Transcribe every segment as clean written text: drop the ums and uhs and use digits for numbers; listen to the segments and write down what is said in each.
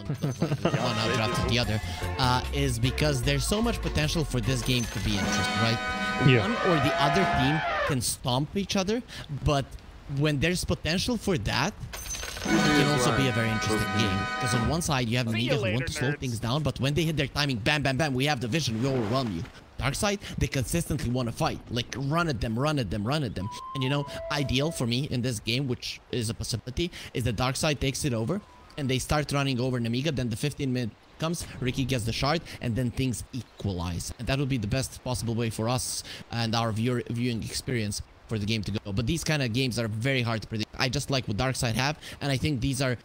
one outdrafted the other, is because there's so much potential for this game to be interesting, right? Yeah. One or the other team can stomp each other, but when there's potential for that, it can also be a very interesting game. Because on one side, you have Nemiga who want to slow things down, but when they hit their timing, bam, bam, bam, we have the vision, we overwhelm you. Darkside, they consistently want to fight. Like, run at them, run at them, run at them. And you know, ideal for me in this game, which is a possibility, is that Darkside takes it over, and they start running over Nemiga, then the 15-minute comes, Ricky gets the shard, and then things equalize. And that would be the best possible way for us and our viewing experience for the game to go. But these kind of games are very hard to predict. I just like what Darkside have, and I think these are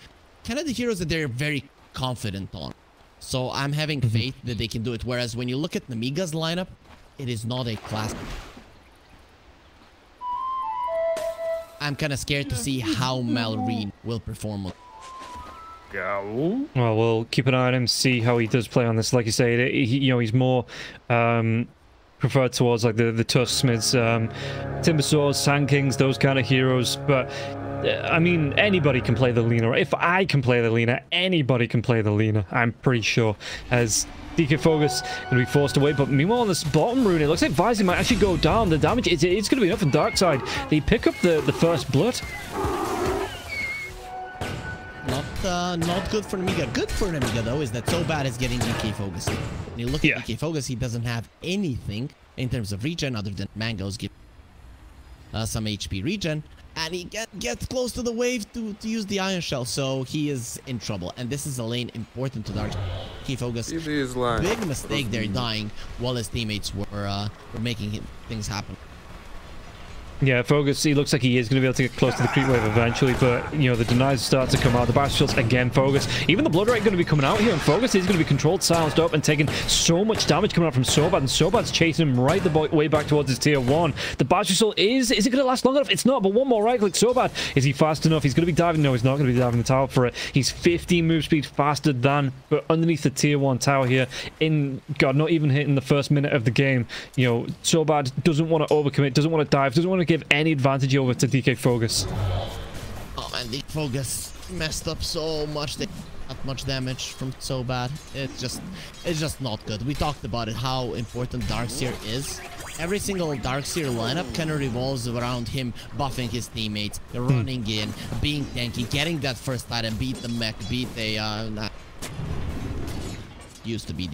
kind of the heroes that they're very confident on. So I'm having faith that they can do it. Whereas when you look at Nemiga's lineup, it is not a classic. I'm kind of scared to see how Malrine will perform. Well, we'll keep an eye on him, see how he does play on this. Like you say, you know, he's more preferred towards like the Tusk Smiths, Timber Swords, Sand Kings, those kind of heroes. But I mean, anybody can play the Lina. If I can play the Lina, anybody can play the Lina, I'm pretty sure. As DK Focus going to be forced away, but meanwhile on this bottom rune, it looks like Visor might actually go down. The damage, it's going to be enough for Darkside. They pick up the first blood. Not good for Nemiga. Good for Nemiga, though, is that So Bad is getting DK Focus. When you look at DK Focus, he doesn't have anything in terms of regen other than Mango's give some HP regen. And he gets close to the wave to use the Iron Shell, so he is in trouble. And this is a lane important to Dark. DK Focus, big mistake there, dying while his teammates were making things happen. Yeah, Focus, he looks like he is going to be able to get close to the creep wave eventually, but, you know, the denies start to come out. The Bastards again, Focus. Even the Blood Rite going to be coming out here, and Focus is going to be controlled, silenced up, and taking so much damage coming out from Sobad, and Sobad's chasing him right the way back towards his tier 1. The Bastard is it going to last long enough? It's not, but one more right click. Sobad, is he fast enough? He's going to be diving. No, he's not going to be diving the tower for it. He's 15 move speed faster than, but underneath the tier 1 tower here, God, not even hitting the first minute of the game. You know, Sobad doesn't want to overcommit, doesn't want to dive, doesn't want to give any advantage over to DK Focus. Oh man, DK Focus messed up so much. Not much damage from So Bad. It's just not good. We talked about it, how important Darkseer is. Every single Darkseer lineup kind of revolves around him buffing his teammates, running in, being tanky, getting that first item, beat the mech, beat a used to be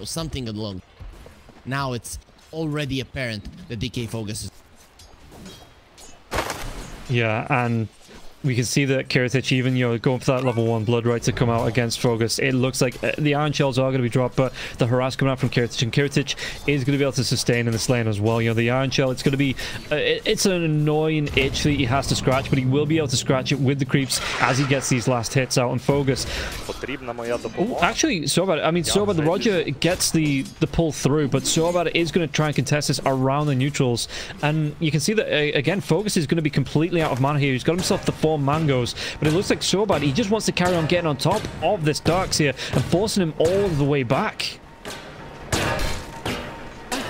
something along. Now it's already apparent that DK Focus is. Yeah, and we can see that Kiritich, even, you know, going for that level 1 Blood Rite to come out against Focus. It looks like the Iron Shells are going to be dropped, but the harass coming out from Kiritich, and Kiritich is going to be able to sustain in this lane as well. You know, the Iron Shell, it's going to be, it's an annoying itch that he has to scratch, but he will be able to scratch it with the creeps as he gets these last hits out on Focus. Oh, actually, Sobad, I mean, Sobad, the Roger gets the pull through, but Sobad is going to try and contest this around the neutrals, and you can see that, again, Focus is going to be completely out of mana here. He's got himself the 4 mangoes, but it looks like Sobad, he just wants to carry on getting on top of this Darkseer and forcing him all the way back.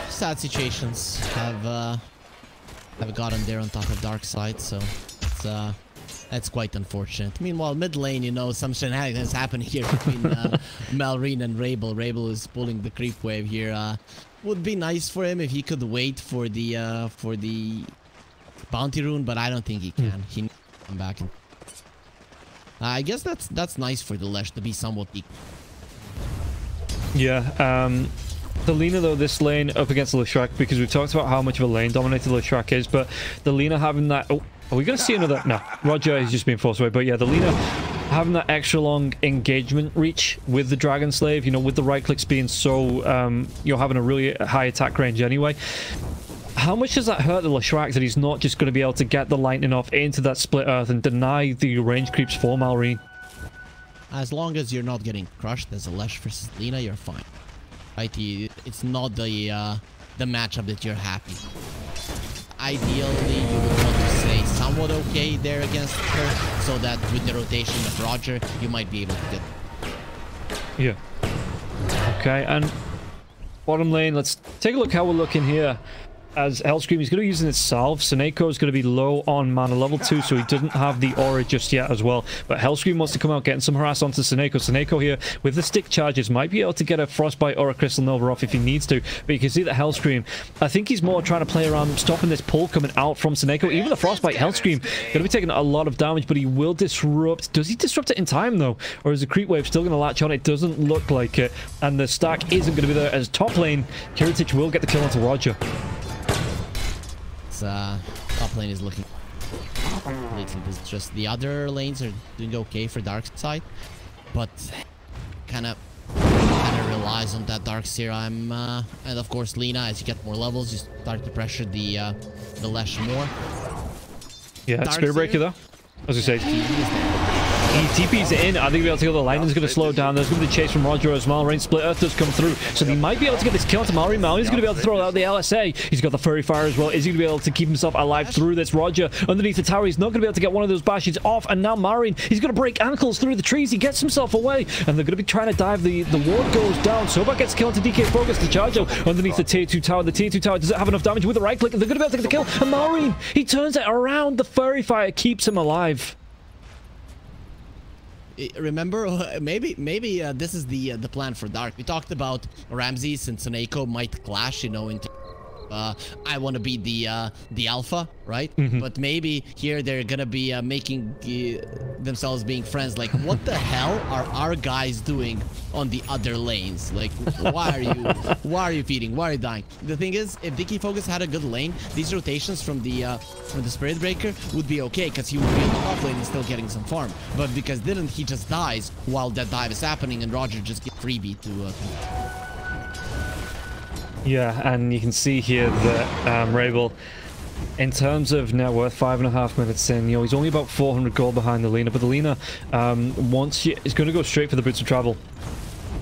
Sad situations have gotten there on top of Darkside, so that's quite unfortunate. Meanwhile, mid lane, you know, some shenanigans happening here between Malrine and Rabel. Rabel is pulling the creep wave here. Would be nice for him if he could wait for the bounty rune, but I don't think he can. He needs to come back. I guess that's nice for the Lesh to be somewhat equal. Yeah, the Lina, though, this lane up against the Leshrac, because we've talked about how much of a lane dominated Leshrac is, but the Lina having that... Oh, are we going to see another... No, Roger is just being forced away, but yeah, the Lina having that extra long engagement reach with the Dragon Slave, you know, with the right clicks being so... you're having a really high attack range anyway. How much does that hurt the Leshrac that he's not just going to be able to get the lightning off into that split earth and deny the range creeps for Malrine? As long as you're not getting crushed as a Lesh versus Lina, you're fine. Right? It's not the matchup that you're happy. Ideally, you would want to stay somewhat okay there against her, so that with the rotation of Roger, you might be able to get... Yeah. Okay, and bottom lane, let's take a look how we're looking here. as Hellscream, he's going to be using his salve. Seneko is going to be low on mana level 2, so he doesn't have the aura just yet as well. But Hellscream wants to come out getting some harass onto Seneko. Seneko here with the stick charges might be able to get a Frostbite or a Crystal Nova off if he needs to. But you can see that Hellscream, I think he's more trying to play around stopping this pull coming out from Seneko. Even the Frostbite, Hellscream going to be taking a lot of damage, but he will disrupt. Does he disrupt it in time though? Or is the creep wave still going to latch on? It doesn't look like it. And the stack isn't going to be there as top lane. Kiritich will get the kill onto Roger. Top lane is looking lately. It's just the other lanes are doing okay for Darkside, but kind of relies on that Dark Serum. And of course, Lina, as you get more levels, you start to pressure the Lash more. Yeah, Spirit Breaker though. As I say, he TP's in. I think we'll be able to go. The lightning's going to slow down. There's going to be a chase from Roger as well. Rain Split Earth does come through, so he might be able to get this kill to Mallory. Mallory's going to be able to throw out the LSA. He's got the Furry Fire as well. Is he going to be able to keep himself alive through this? Roger underneath the tower. He's not going to be able to get one of those bashes off. And now Marine, he's going to break ankles through the trees. He gets himself away, and they're going to be trying to dive. The ward goes down. Soba gets killed to DK Focus. The charge out underneath the tier 2 tower. The tier 2 tower doesn't have enough damage with the right click. They're going to be able to get the kill. And Marine, he turns it around. The Furry Fire keeps him alive. Remember, maybe this is the plan for Dark. We talked about Ramses and Seneko might clash, you know, into I want to be the alpha, right? But maybe here they're gonna be making themselves being friends. Like, what the hell are our guys doing on the other lanes? Like, why are you feeding? Why are you dying? The thing is, if DK Focus had a good lane, these rotations from the Spirit Breaker would be okay, because he would be in the top lane and still getting some farm. But because didn't, he just dies while that dive is happening, and Roger just gets freebie to yeah, and you can see here that Rabel, in terms of net worth, 5.5 minutes in, you know, he's only about 400 gold behind the Lina, but the Lina, once she is going to go straight for the Boots of Travel.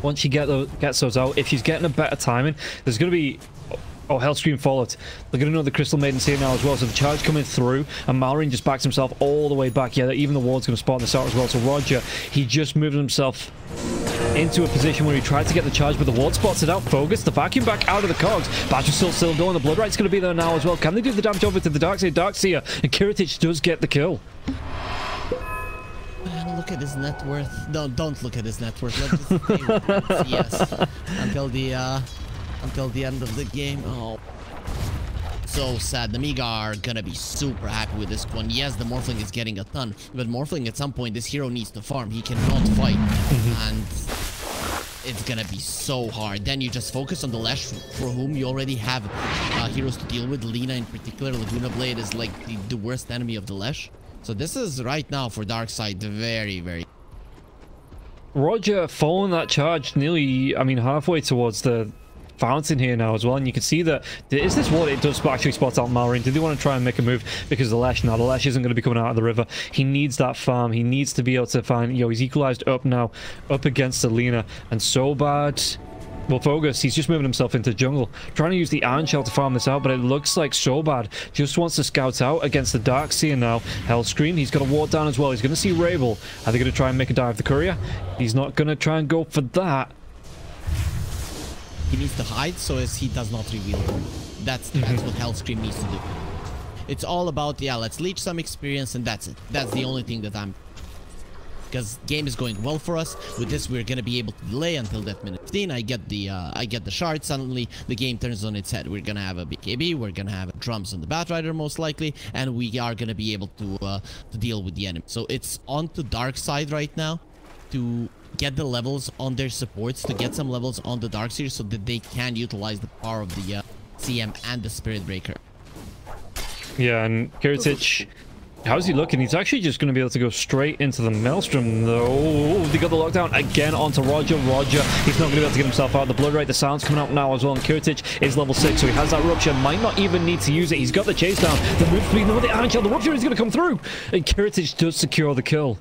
Once she gets those out, if she's getting a better timing, there's going to be... Oh, Hellscream followed. They're going to know the Crystal Maiden's here now as well, so the charge coming through, and Malrine just backs himself all the way back. Yeah, even the ward's going to spot this out as well, so Roger, he just moved himself into a position where he tried to get the charge, but the ward spots it out. Focus, the vacuum back out of the cogs. Badger's still going. The Blood Right's going to be there now as well. Can they do the damage over to the Darkside? Darkseer, and Kiritich does get the kill. Look at his net worth. Don't look at his net worth. Let's just stay with CS until the end of the game. Oh, so sad. The Nemiga are gonna be super happy with this one. Yes, the Morphling is getting a ton, but Morphling at some point, this hero needs to farm. He cannot fight, and it's gonna be so hard. Then you just focus on the Lash, for whom you already have heroes to deal with. Lina in particular, Laguna Blade is like the worst enemy of the Lash. So this is right now for Darkside very, very... Roger following that charge nearly, I mean, halfway towards the fountain here now as well, and you can see that is this what it does actually spot out Malrine. Did they want to try and make a move because the Lash? Now the Lash isn't going to be coming out of the river. He needs that farm. He needs to be able to find, you know, he's equalized up now, up against the Lina, and so bad. Well, Focus, he's just moving himself into jungle, trying to use the Iron Shell to farm this out, but it looks like so bad just wants to scout out against the Darkseer now. Hellscream, he's got a ward down as well. He's going to see Rabel. Are they going to try and make a dive the courier? He's not going to try and go for that. He needs to hide so as he does not reveal them. That's what Hellscream needs to do. It's all about, yeah, let's leech some experience, and that's it. That's the only thing that I'm... Because game is going well for us. With this, we're gonna be able to delay until that minute 15. I get the shard. Suddenly, the game turns on its head. We're gonna have a BKB. We're gonna have drums on the Batrider most likely, and we are gonna be able to deal with the enemy. So it's on to Darkside right now to get the levels on their supports, to get some levels on the Darkseer so that they can utilize the power of the CM and the Spirit Breaker. Yeah, and Kiritich, how's he looking? He's actually just going to be able to go straight into the Maelstrom, though. They got the lockdown again onto Roger. Roger, he's not going to be able to get himself out. The Blood Right, the sound's coming out now as well, and Kiritich is level 6, so he has that Rupture. Might not even need to use it. He's got the chase down. The move speed, no, the Iron Shell, the Rupture is going to come through, and Kiritich does secure the kill.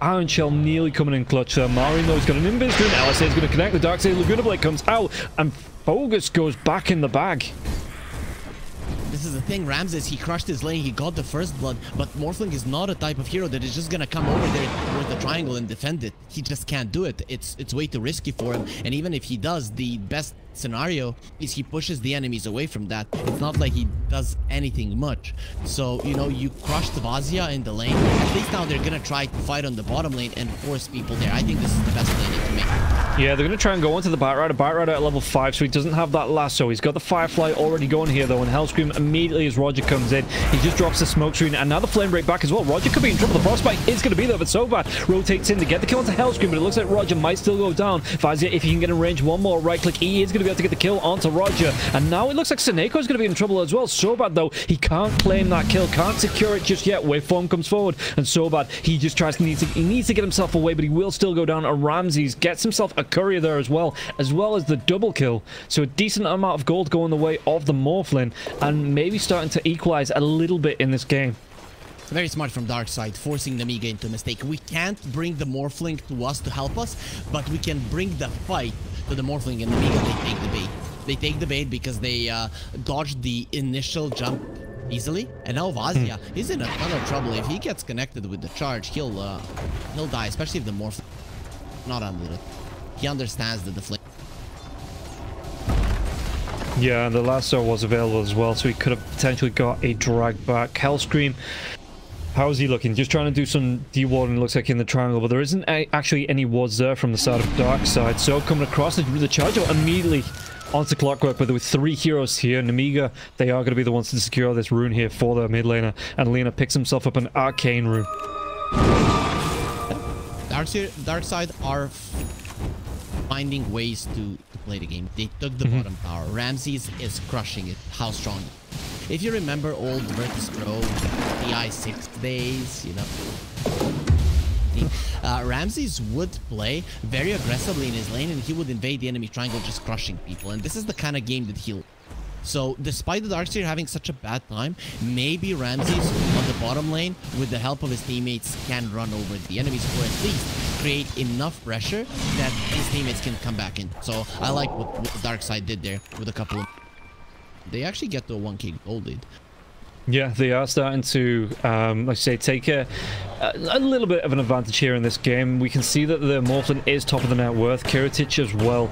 Iron Shell nearly coming in clutch. Marine, though, he's got an invis gun. LSA is going to connect. The Darkseid Laguna Blade comes out, and Bogus goes back in the bag. This this is the thing. Ramses, he crushed his lane, he got the first blood, but Morphling is not a type of hero that is just gonna come over there towards the triangle and defend it. He just can't do it. It's way too risky for him. And even if he does, the best scenario is he pushes the enemies away from that. It's not like he does anything much. So, you know, you crushed Vazia in the lane. At least now they're gonna try to fight on the bottom lane and force people there. I think this is the best play they can make. Yeah, they're going to try and go onto the Bat Rider. Bat Rider at level 5, so he doesn't have that lasso. He's got the Firefly already going here, though, and Hellscream immediately as Roger comes in. He just drops the smoke screen, and now the Flame Break back as well. Roger could be in trouble. The Frostbite is going to be there, but Sobat rotates in to get the kill onto Hellscream, but it looks like Roger might still go down. Vazia, if he can get in range, one more right-click, he is going to be able to get the kill onto Roger, and now it looks like Seneko is going to be in trouble as well. Sobat, though, he can't claim that kill, can't secure it just yet. Waveform comes forward, and Sobat, he just tries to, he needs to get himself away, but he will still go down. And Ramses gets himself a courier there as well as the double kill. So a decent amount of gold going the way of the Morphlin, and maybe starting to equalize a little bit in this game. Very smart from Darkside, forcing Nemiga into a mistake. We can't bring the Morphling to us to help us, but we can bring the fight to the Morphling, and Nemiga, they take the bait. They take the bait because they dodged the initial jump easily, and now Vazia is in a ton of trouble. If he gets connected with the charge, he'll die, especially if the Morphling not under it. He understands that the flame. Yeah, and the lasso was available as well, so he could have potentially got a drag back. Hellscream, how's he looking? Just trying to do some dewarding, looks like, in the triangle, but there isn't actually any wards there from the side of Darkside. So coming across the charge out immediately onto Clockwork, but there were 3 heroes here. Nemiga, they are going to be the ones to secure this rune here for their mid laner, and Lena picks himself up an arcane rune. Darkside are finding ways to play the game. They took the bottom tower. Ramses is crushing it. How strong? If you remember old Virtus Pro, TI 6 days, you know, Ramses would play very aggressively in his lane, and he would invade the enemy triangle, just crushing people. And this is the kind of game that he'll. So, despite the Darkseer having such a bad time, maybe Ramses on the bottom lane, with the help of his teammates, can run over the enemies, or at least create enough pressure that his teammates can come back in. So, I like what the Darkside did there with a couple of... They actually get to a 1k gold lead. Yeah, they are starting to, like I say, take a little bit of an advantage here in this game. We can see that the Morphlin is top of the net worth. Kiritich as well.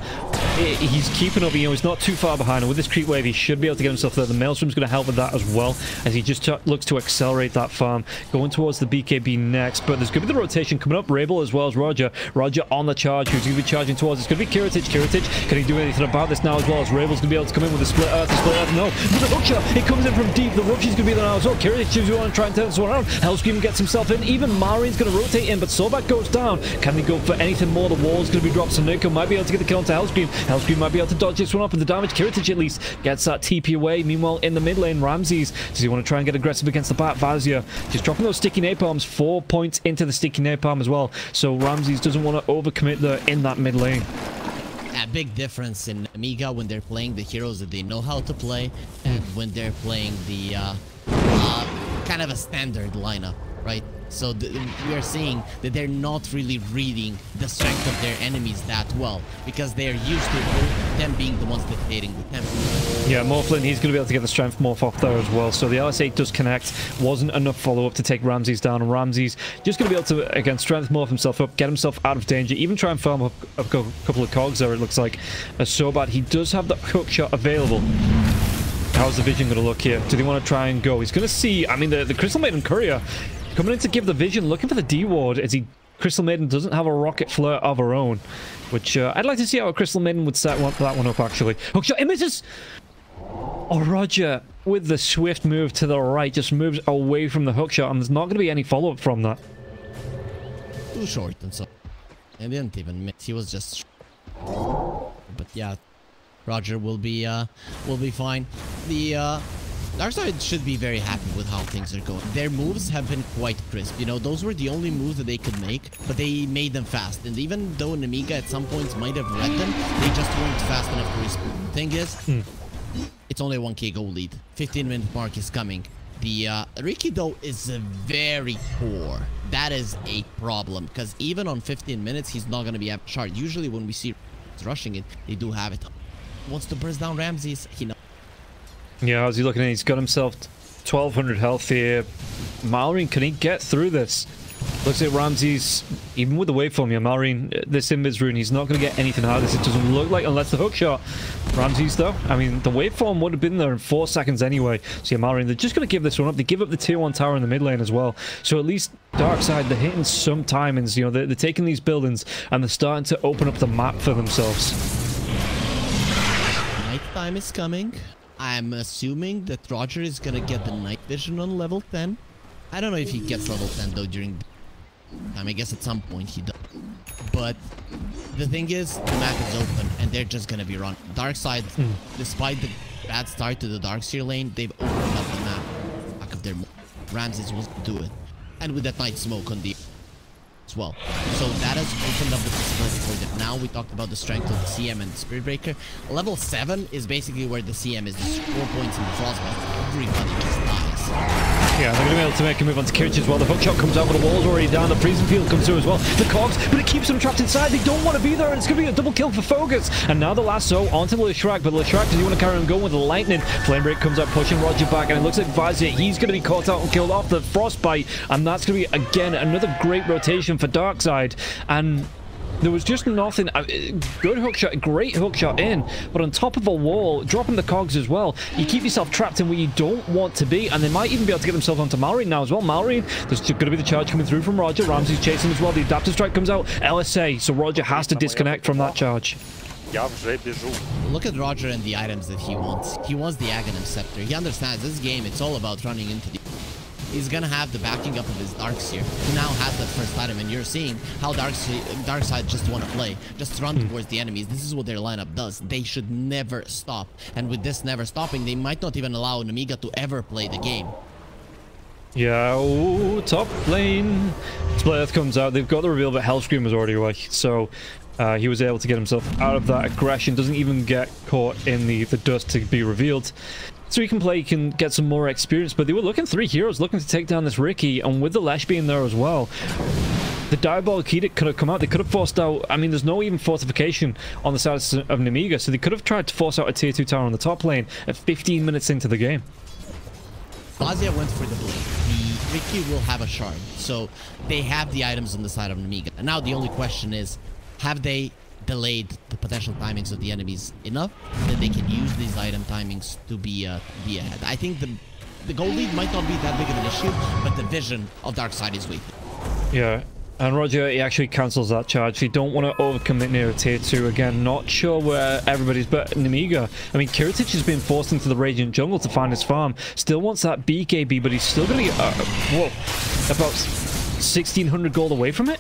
He's keeping up, you know, he's not too far behind. And with this creep wave, he should be able to get himself there. The Maelstrom's going to help with that as well, as he just looks to accelerate that farm. Going towards the BKB next, but there's going to be the rotation coming up. Rabel as well as Roger. Roger on the charge, who's going to be charging towards. It's going to be Kiritich. Kiritich, can he do anything about this now as well, as Rabel's going to be able to come in with a split earth? No, with the hook shot, it comes in from deep. The Rupture's going to be there now as well. Kiritich is going to try and turn this one around. Hellscream gets himself in. Even Marine's going to rotate in, but Sobat goes down. Can they go for anything more? The wall's going to be dropped, so Nico might be able to get the kill onto Hellscream. Hellscream might be able to dodge this one up, and the damage. Kiritich at least gets that TP away. Meanwhile, in the mid lane, Ramses, does he want to try and get aggressive against the Bat? Vazia just dropping those sticky napalms. 4 points into the sticky napalm as well, so Ramses doesn't want to overcommit there in that mid lane. A big difference in Nemiga when they're playing the heroes that they know how to play, and when they're playing the kind of a standard lineup, right? So we are seeing that they're not really reading the strength of their enemies that well, because they're used to them being the ones dictating the tempo. Yeah, Morphlin, he's going to be able to get the strength morph off there as well. So the LS8 does connect. Wasn't enough follow-up to take Ramses down. And Ramses just going to be able to, again, strength morph himself up, get himself out of danger, even try and farm up a couple of cogs there, it looks like. Sobat, he does have that hook shot available. How's the vision going to look here? Do they want to try and go? He's going to see, I mean, the Crystal Maiden Courier coming in to give the vision, looking for the D-ward, as Crystal Maiden doesn't have a rocket flare of her own, which I'd like to see how a Crystal Maiden would set that one up, actually. Hookshot, it misses! Oh, Roger, with the swift move to the right, just moves away from the hookshot, and there's not going to be any follow-up from that. Too short and so. He didn't even miss, he was just... But yeah, Roger will be fine. The Darkside should be very happy with how things are going. Their moves have been quite crisp. You know, those were the only moves that they could make, but they made them fast. And even though Nemiga at some points might have read them, they just weren't fast enough to respond. The thing is, it's only a 1k goal lead. 15-minute mark is coming. The Riki, though, is very poor. That is a problem, because even on 15 minutes, he's not going to be at chart. Usually when we see rushing it, they do have it. Wants to burst down Ramses. He knows. Yeah, how's he looking at? He's got himself 1200 health here. Malrine, can he get through this? Looks like Ramses, even with the waveform, yeah, Malrine, this invis rune, he's not going to get anything out of this. It doesn't look like, unless the hook shot. Ramses, though, I mean, the waveform would have been there in 4 seconds anyway. So, yeah, Malrine, they're just going to give this one up. They give up the tier 1 tower in the mid lane as well. So, at least Darkside, they're hitting some timings. You know, they're taking these buildings and they're starting to open up the map for themselves. Night time is coming. I'm assuming that Roger is going to get the night vision on level 10. I don't know if he gets level 10 though during time. I guess at some point he does. But the thing is, the map is open and they're just gonna be run. Darkside, despite the bad start to the Darkseer lane, they've opened up the map back of their Ramses will do it. And with that night smoke on the as well. So that has opened up the possibility for them. Now we talked about the strength of the CM and the Spirit Breaker. Level 7 is basically where the CM is. There's 4 points in the Frostbite. Everybody just dies. Yeah, they're going to be able to make a move onto Kirich as well. The hookshot comes out, but the wall's already down. The freezing field comes through as well. The cogs, but it keeps them trapped inside. They don't want to be there, and it's going to be a double kill for Focus. And now the lasso onto Leshrac, but Leshrac, does he want to carry on going with the lightning? Flamebreak comes out, pushing Roger back, and it looks like Vazir, he's going to be caught out and killed off the Frostbite, and that's going to be, again, another great rotation for Darkside. And there was just nothing. Good hookshot, great hookshot in, but on top of a wall, dropping the cogs as well, you keep yourself trapped in where you don't want to be, and they might even be able to get themselves onto Malrine now as well. Malrine, there's going to be the charge coming through from Roger. Ramsey's chasing as well. The adaptive strike comes out. LSA, so Roger has to disconnect from that charge. Look at Roger and the items that he wants. He wants the Aghanim Scepter. He understands this game, it's all about running into the... He's gonna have the backing up of his Darkseer. He now has that first item, and you're seeing how Darkside just want to play. Just run towards the enemies. This is what their lineup does. They should never stop. And with this never stopping, they might not even allow Nemiga to ever play the game. Yeah, ooh, top lane. Splitterth comes out. They've got the reveal, but Hellscream was already away. So he was able to get himself out of that aggression. Doesn't even get caught in the dust to be revealed. So he can play, he can get some more experience, but they were looking 3 heroes, looking to take down this Ricky, and with the Lesh being there as well, the Diabolic Edict could have come out. They could have forced out, I mean, there's no even fortification on the side of Nemiga, so they could have tried to force out a tier 2 tower on the top lane at 15 minutes into the game. Vazia went for the blade. The Ricky will have a shard, so they have the items on the side of Nemiga. And now the only question is, have they delayed the potential timings of the enemies enough that they can use these item timings to be ahead? I think the gold lead might not be that big of an issue, but the vision of Darkside is weak. Yeah, and Roger, he actually cancels that charge. They don't want to overcommit near a tier 2 again. Not sure where everybody's, but Nemiga, I mean, Kiritich has been forced into the Radiant Jungle to find his farm. Still wants that BKB, but he's still going to get about 1,600 gold away from it.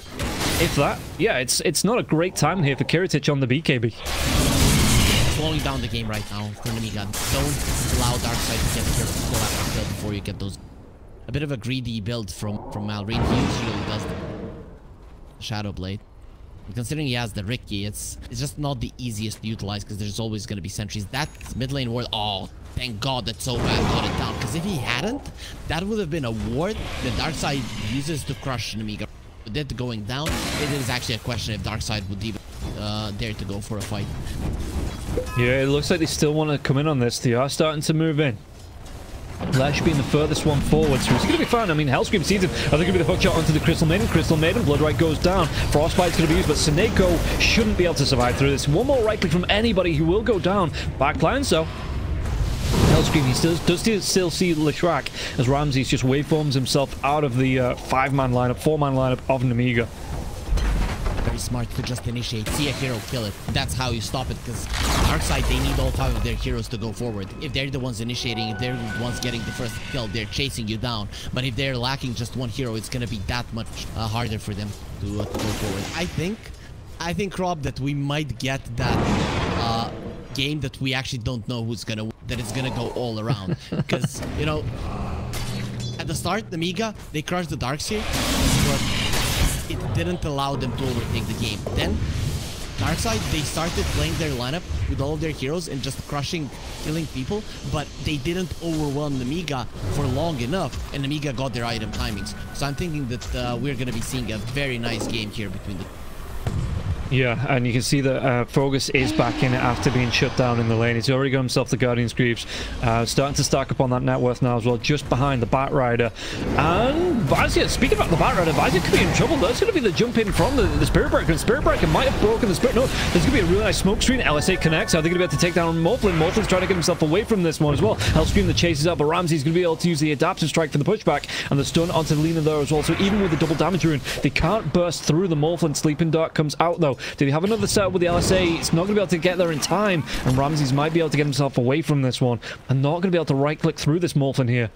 If that, yeah, it's not a great time here for Kiritich on the BKB. Slowing down the game right now for Nemiga. Don't allow Darkside to get the kill after kill before you get those. A bit of a greedy build from Malrine. He usually does the Shadow Blade. And considering he has the Ricky, it's just not the easiest to utilize because there's always going to be sentries. That mid lane ward, oh, thank God that so bad got it down. Because if he hadn't, that would have been a ward that Darkside uses to crush Nemiga. With it going down, it is actually a question if Darkside would even dare to go for a fight. Yeah, it looks like they still want to come in on this. They are starting to move in. Lash being the furthest one forward, so it's going to be fine. I mean, Hellscream sees it. I think it'll be the hookshot onto the Crystal Maiden. Crystal Maiden, Bloodright goes down. Frostbite's going to be used, but Seneko shouldn't be able to survive through this. One more right click from anybody who will go down. Backline, so Hellscream, he does still see Leshrac as Ramses just waveforms himself out of the 5-man lineup, 4-man lineup of Nemiga. Very smart to just initiate, see a hero, kill it. That's how you stop it, because Darkside, they need all 5 of their heroes to go forward. If they're the ones initiating, if they're the ones getting the first kill, they're chasing you down. But if they're lacking just 1 hero, it's going to be that much harder for them to go forward. I think, Rob, that we might get that game that we actually don't know who's going to win, that it's going to go all around. Because, you know, at the start, Nemiga, they crushed the Darkseer, but it didn't allow them to overtake the game. Then, Darkside, they started playing their lineup with all of their heroes and just crushing, killing people, but they didn't overwhelm Nemiga for long enough, and Nemiga got their item timings. So I'm thinking that we're going to be seeing a very nice game here between the... Yeah, and you can see that Fogus is back in it after being shut down in the lane. He's already got himself the Guardian's Greaves, starting to stack up on that net worth now as well, just behind the Bat Rider. And Vazia, speaking about the Bat Rider, Vazia could be in trouble. That's going to be the jump in from the Spirit Breaker, and Spirit Breaker might have broken the Spirit. No, there's going to be a really nice smoke screen. LSA connects. Are they going to be able to take down Morphling? Morphling's trying to get himself away from this one as well. Hellscream that chases out, but Ramsey's going to be able to use the adaptive strike for the pushback, and the stun onto Lina there as well. So even with the double damage rune, they can't burst through the Morphling. Sleeping Dart comes out though. Did he have another set with the LSA? It's not going to be able to get there in time, and Ramses might be able to get himself away from this one, and not going to be able to right-click through this Morphlin here.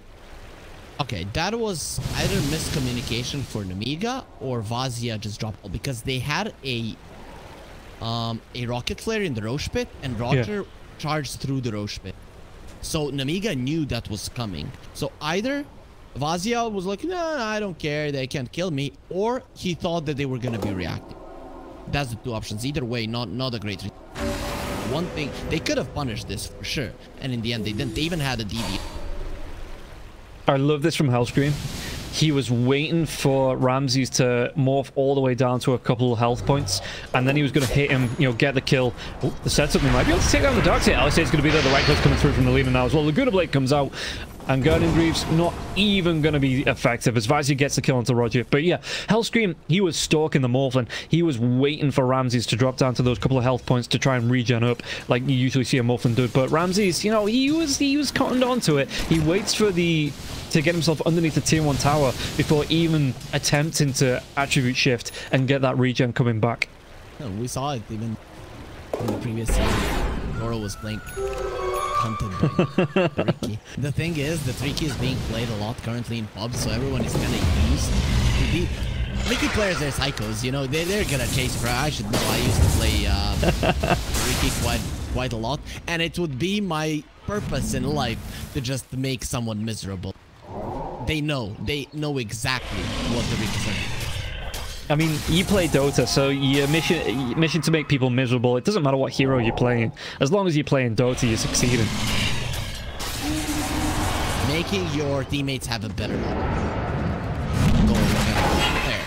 Okay, that was either miscommunication for Nemiga or Vazia just dropped all, because they had a rocket flare in the Roche pit, and Roger charged through the Roche pit. So Nemiga knew that was coming. So either Vazia was like, no, I don't care, they can't kill me, or he thought that they were going to be reacting. That's the two options. Either way, not a great reason. One thing, they could have punished this for sure, and in the end they didn't. They even had a DD. I love this from Hellscream. He was waiting for Ramses to morph all the way down to a couple of health points, and then he was going to hit him, you know, get the kill. Oh, the setup, they might be able to take down the Darkside. LSA is going to be there. The right click's coming through from the Lina now as well. Laguna Blade comes out, and Guardian Greaves not even going to be effective as Vazia gets the kill onto Roger. But yeah, Hellscream, he was stalking the Morphlin. He was waiting for Ramses to drop down to those couple of health points to try and regen up like you usually see a Morphlin do. But Ramses, you know, he was cottoned onto it. He waits for to get himself underneath the tier 1 tower before even attempting to attribute shift and get that regen coming back. Yeah, we saw it even in the previous season. Noro was playing hunted by Tricky. The thing is, the Tricky is being played a lot currently in pubs, so everyone is kind of used to be. Tricky players are psychos, you know, they're gonna chase crowd. I should know, I used to play Tricky quite a lot, and it would be my purpose in life to just make someone miserable. They know exactly what the Rickies are. I mean, you play Dota, so your mission to make people miserable. It doesn't matter what hero you're playing. As long as you're playing Dota, you're succeeding. Making your teammates have a better goal. There.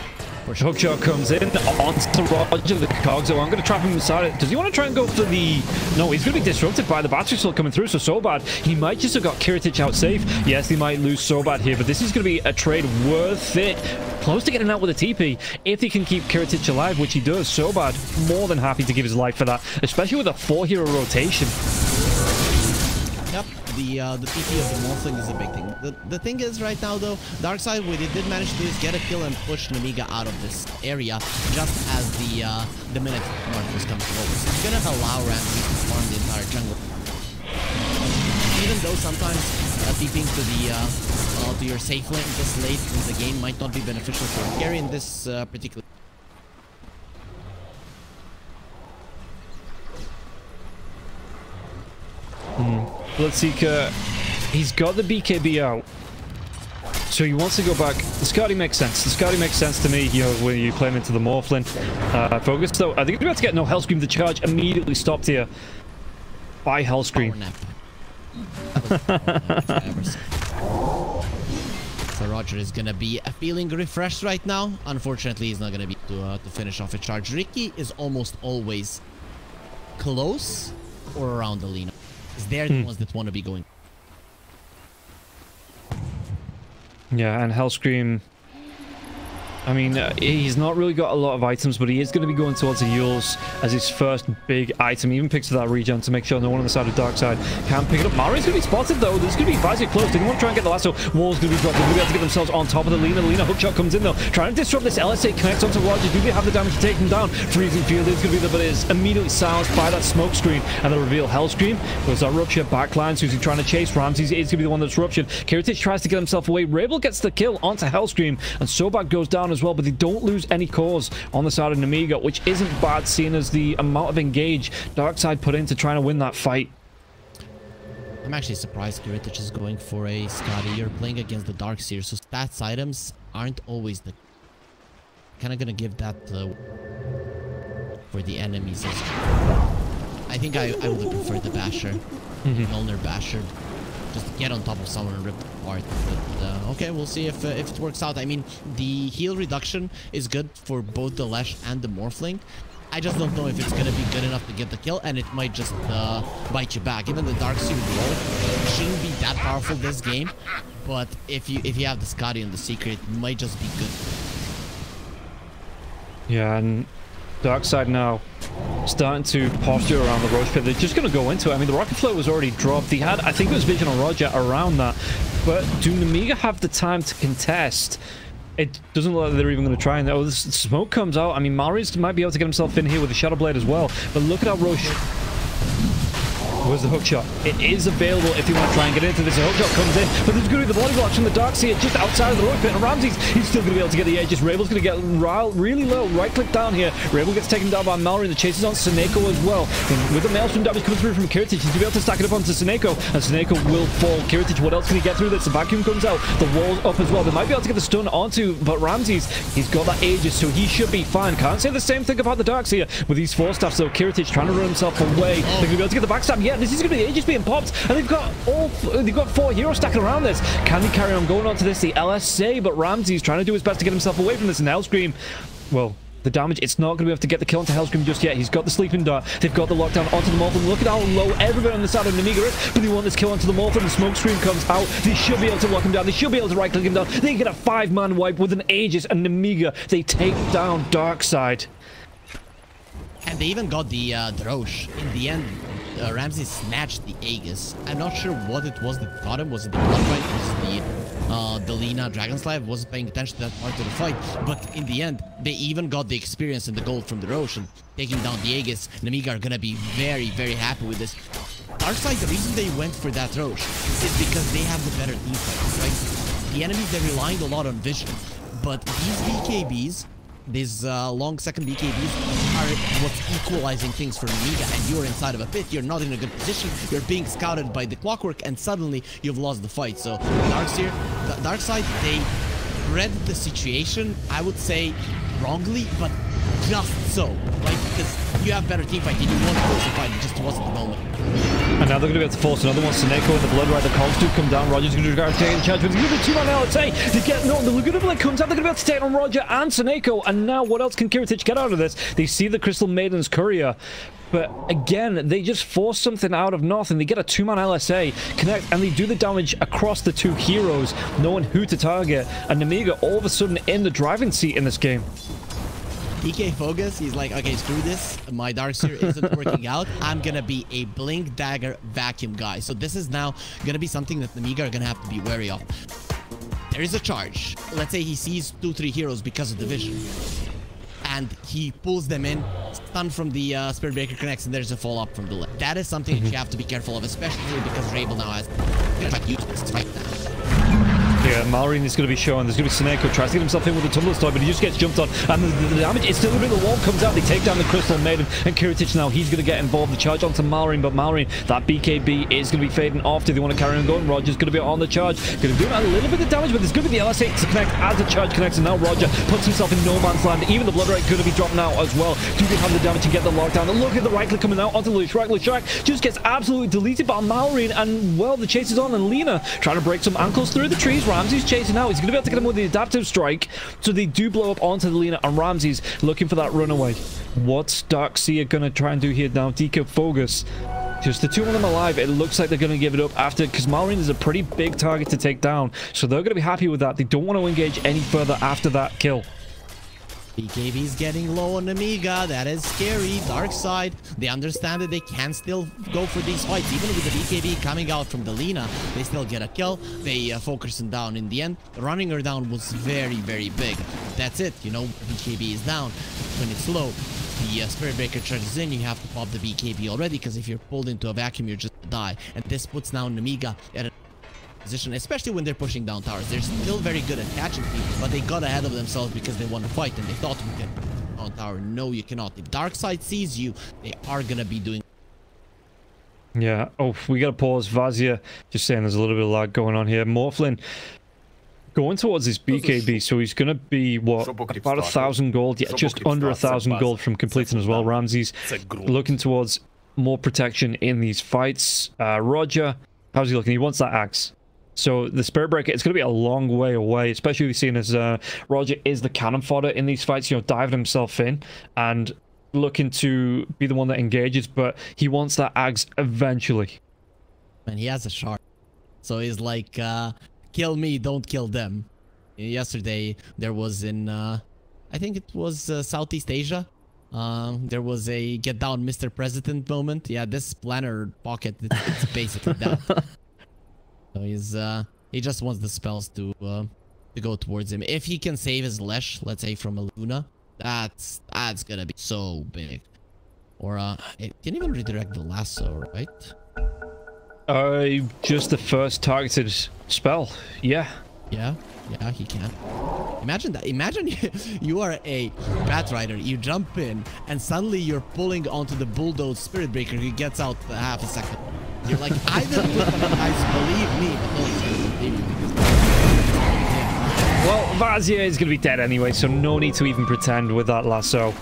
Hookshot comes in onto Roger the Cogs. So I'm going to trap him inside it. Does he want to try and go for the... No, he's going to be disrupted by the battery still coming through. So Sobad, he might just have got Kiritich out safe. Yes, he might lose Sobad here, but this is going to be a trade worth it. Close to getting out with a TP. If he can keep Kiritich alive, which he does, Sobad more than happy to give his life for that, especially with a 4-hero rotation. Yep, the TP of the Morphling is a big thing. The thing is right now though, Darkside, what they did manage to do is get a kill and push Nemiga out of this area just as the minute mark was coming forward. So it's gonna allow Ramsey to farm the entire jungle. Even though sometimes TPing to your safe lane this late in the game might not be beneficial for a carry in this particular. Bloodseeker, he's got the BKB out, so he wants to go back. The Scotty makes sense. The Scotty makes sense to me, you know, when you play him into the Morphlin. Focus, though, I think he's about to get no Hellscream. The charge immediately stopped here by Hellscream. So Roger is going to be feeling refreshed right now. Unfortunately, he's not going to be to finish off a charge. Ricky is almost always close or around the Lina. They're the ones that want to be going. Yeah, and Hellscream, I mean, he's not really got a lot of items, but he is going to be going towards the Yules as his first big item. He even picks that regen to make sure no one on the side of Darkside can pick it up. Mari's going to be spotted, though. There's going to be Vazia close. They want to try and get the lasso. Wall's going to be dropped. They're going to be able to get themselves on top of the Lina. The Lina hookshot comes in, though. Trying to disrupt this. LSA connects onto Roger. Do they have the damage to take him down? Freezing field is going to be there, but it is immediately silenced by that smoke screen. And the reveal Hellscream goes that Rupture backline. Susie trying to chase Ramses. It's going to be the one that's ruptured. Kiritich tries to get himself away. Rabel gets the kill onto Hellscream, and Sobad goes down as well, but they don't lose any cores on the side of Nemiga, which isn't bad seeing as the amount of engage Darkside put into trying to win that fight. I'm actually surprised Kiritich is going for a Scotty. You're playing against the Darkseer, so stats items aren't always the... Kind of gonna give that for the enemies. I think I would have preferred the Basher. Milner Basher. Just get on top of someone and rip it apart. But okay, we'll see if it works out. I mean, the heal reduction is good for both the Lesh and the Morphling. I just don't know if it's gonna be good enough to get the kill, and it might just bite you back. Even the Darkseid roll shouldn't be that powerful this game, but if you have the Scotty and the Secret, it might just be good. Yeah, and Darkside now starting to posture around the Roche pit. They're just going to go into it. I mean, the rocket float was already dropped. He had, I think it was Vision on Roger around that, but do Nemiga have the time to contest? It doesn't look like they're even going to try. And oh, this smoke comes out. I mean, Marius might be able to get himself in here with the Shadow Blade as well. But look at how Roche... Where's the hook shot? It is available if you want to try and get into this. The hook shot comes in, but there's going to be the body blocks from the Darkseid just outside of the rock pit. And Ramses, he's still going to be able to get the edges. Rabel's going to get really low. Right click down here. Rabel gets taken down by Mallory, and the chase is on Seneko as well. And with the Maelstrom damage coming through from Kiritic, he's going to be able to stack it up onto Seneko, and Seneko will fall. Kiritic, what else can he get through this? The vacuum comes out. The wall's up as well. They might be able to get the stun onto, but Ramses, he's got that aegis, so he should be fine. Can't say the same thing about the Darkseid with these 4 staffs, though. Kiritic trying to run himself away. They're going to be able to get the backstab. Yeah, this is going to be the aegis being popped, and they've got 4 heroes stacking around this. Can he carry on going on to this? The LSA, but Ramsey's trying to do his best to get himself away from this. And Hellscream, well, the damage, it's not going to be able to get the kill onto Hellscream just yet. He's got the sleeping dart. They've got the lockdown onto the Morphin. Look at how low everybody on the side of Nemiga is, but they want this kill onto the Morphin. The smoke screen comes out. They should be able to lock him down. They should be able to right click him down. They get a 5-man wipe with an Aegis, and Nemiga, they take down Darkside. And they even got the Roche. In the end, Ramsey snatched the Aegis. I'm not sure what it was that got him. Was it the Bloodbite? Was it the Lina Dragonslave? Wasn't paying attention to that part of the fight. But in the end, they even got the experience and the gold from the Roche. And taking down the Aegis, Nemiga are gonna be very, very happy with this. Darkside, the reason they went for that Roche is because they have the better team fight, right? The enemies, they're relying a lot on vision. But these BKBs, these long second BKBs are what's equalizing things for Nemiga, and you're inside of a pit, you're not in a good position, you're being scouted by the clockwork, and suddenly you've lost the fight. So Darkside, they read the situation, I would say wrongly, but just so, right? Because you have better team fight, and you want to force a fight, it just wasn't the moment. And now they're going to be able to force another one. Seneko and the Blood Rider Cogs do come down. Roger's going to try to take charge, but he's going to be 2-man LSA. They get, no, the Laguna Blade comes out. They're going to be able to take on Roger and Seneko. And now what else can Kiritic get out of this? They see the Crystal Maiden's courier. But again, they just force something out of nothing. They get a 2-man LSA, connect, and they do the damage across the 2 heroes, knowing who to target. And Nemiga all of a sudden in the driving seat in this game. DK Focus, he's like, okay, screw this. My Darkseid isn't working out. I'm gonna be a Blink Dagger Vacuum guy. So this is now gonna be something that Nemiga are gonna have to be wary of. There is a charge. Let's say he sees 2-3 heroes because of the vision, and he pulls them in. Stun from the Spirit Breaker connects, and there's a fall up from the left. That is something that you have to be careful of, especially because Rabel now has to use this right now. Yeah, Malrine is going to be shown. There's going to be Seneko, tries to get himself in with the Tumbler Story, but he just gets jumped on. And the damage is still going to be, the wall comes out. They take down the Crystal Maiden. And Kiritic now, he's going to get involved. The charge onto Malrine, but Malrine, that BKB is going to be fading off. Do they want to carry on going? Roger's going to be on the charge. Going to do a little bit of damage, but there's going to be the LS8 to connect as the charge connects. And now Roger puts himself in no man's land. Even the Blood Rate going to be dropped now as well. Do they have the damage to get the lockdown? And look at the right click coming out onto Leshrac. Leshrac just gets absolutely deleted by Malrine. And, well, the chase is on. And Lina trying to break some ankles through the trees. Ramsey's chasing out. He's going to be able to get him with the adaptive strike. So they do blow up onto the Lina, and Ramsey's looking for that runaway. What's Darkseid going to try and do here now? DK Focus. Just the 2 of them alive. It looks like they're going to give it up after, because Malrine is a pretty big target to take down. So they're going to be happy with that. They don't want to engage any further after that kill. BKB's getting low on Nemiga. That is scary. Darkside, they understand that they can still go for these fights. Even with the BKB coming out from the Lina, they still get a kill. They focus him down in the end. Running her down was very, very big. That's it. You know, BKB is down. When it's low, the Spirit Breaker charges in. You have to pop the BKB already, because if you're pulled into a vacuum, you're just die. And this puts now Nemiga at a position, especially when they're pushing down towers. They're still very good at catching people, but they got ahead of themselves because they want to fight, and they thought we can on tower. No, you cannot. If Darkside sees you, they are gonna be doing. Yeah. Oh, we gotta pause. Vazia just saying there's a little bit of lag going on here. Morphlin going towards his BKB, so he's gonna be what, about 1,000 gold? Yeah, just under 1,000 gold from completing as well. Ramsey's looking towards more protection in these fights. Roger, how's he looking? He wants that axe. So the Spirit Breaker, it's going to be a long way away, especially seeing as Roger is the cannon fodder in these fights, you know, diving himself in. And looking to be the one that engages, but he wants that Ags eventually. And he has a shard. So he's like, kill me, don't kill them. Yesterday, there was in, I think it was Southeast Asia. There was a get down Mr. President moment. Yeah, this planner pocket, it's basically that. So he just wants the spells to go towards him. If he can save his Lesh, let's say from a Luna, that's gonna be so big. Or it can even redirect the lasso, right? Just the first targeted spell. Yeah. Yeah, he can. Imagine that. Imagine you are a Bat Rider, you jump in, and suddenly you're pulling onto the Bulldoze Spirit Breaker who gets out half a second. You're like, I didn't look at you guys, believe me, but no one's gonna believe you because... Yeah. Well, Vazia is going to be dead anyway, so no need to even pretend with that lasso.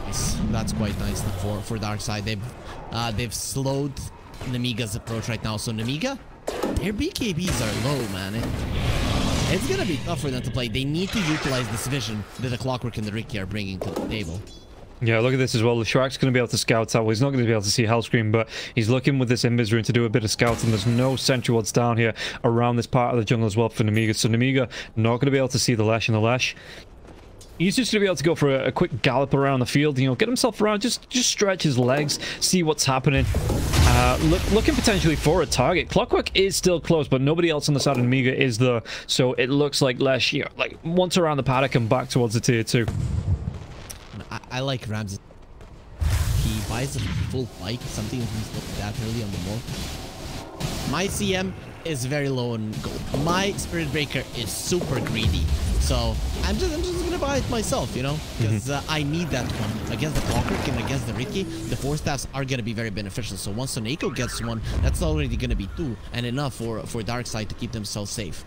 Nice. That's quite nice for Darkside. They've slowed Nemiga's approach right now. So Nemiga, their BKBs are low, man. It's gonna be tough for them to play. They need to utilize this vision that the Clockwork and the Ricky are bringing to the table. Yeah, look at this as well. The Shrek's going to be able to scout that. Well, he's not going to be able to see Hellscream, but he's looking with this Invis rune to do a bit of scouting. There's no sentry wards down here around this part of the jungle as well for Nemiga. So Nemiga not going to be able to see the Lesh, and the Lesh, he's just going to be able to go for a quick gallop around the field, you know, get himself around, just stretch his legs, see what's happening. Looking potentially for a target. Clockwork is still close, but nobody else on the side of Nemiga is there. So it looks like Lesh, you know, like once around the paddock and back towards the tier 2. I like Ramses. He buys a full bike, something he's looked at early on the mall. My CM is very low on gold. My Spirit Breaker is super greedy. So I'm just gonna buy it myself, you know, because I need that one against the Clockwork and against the Ricky. The 4 staffs are gonna be very beneficial. So once Soneko gets one, that's already gonna be 2 and enough for Darkside to keep themselves safe.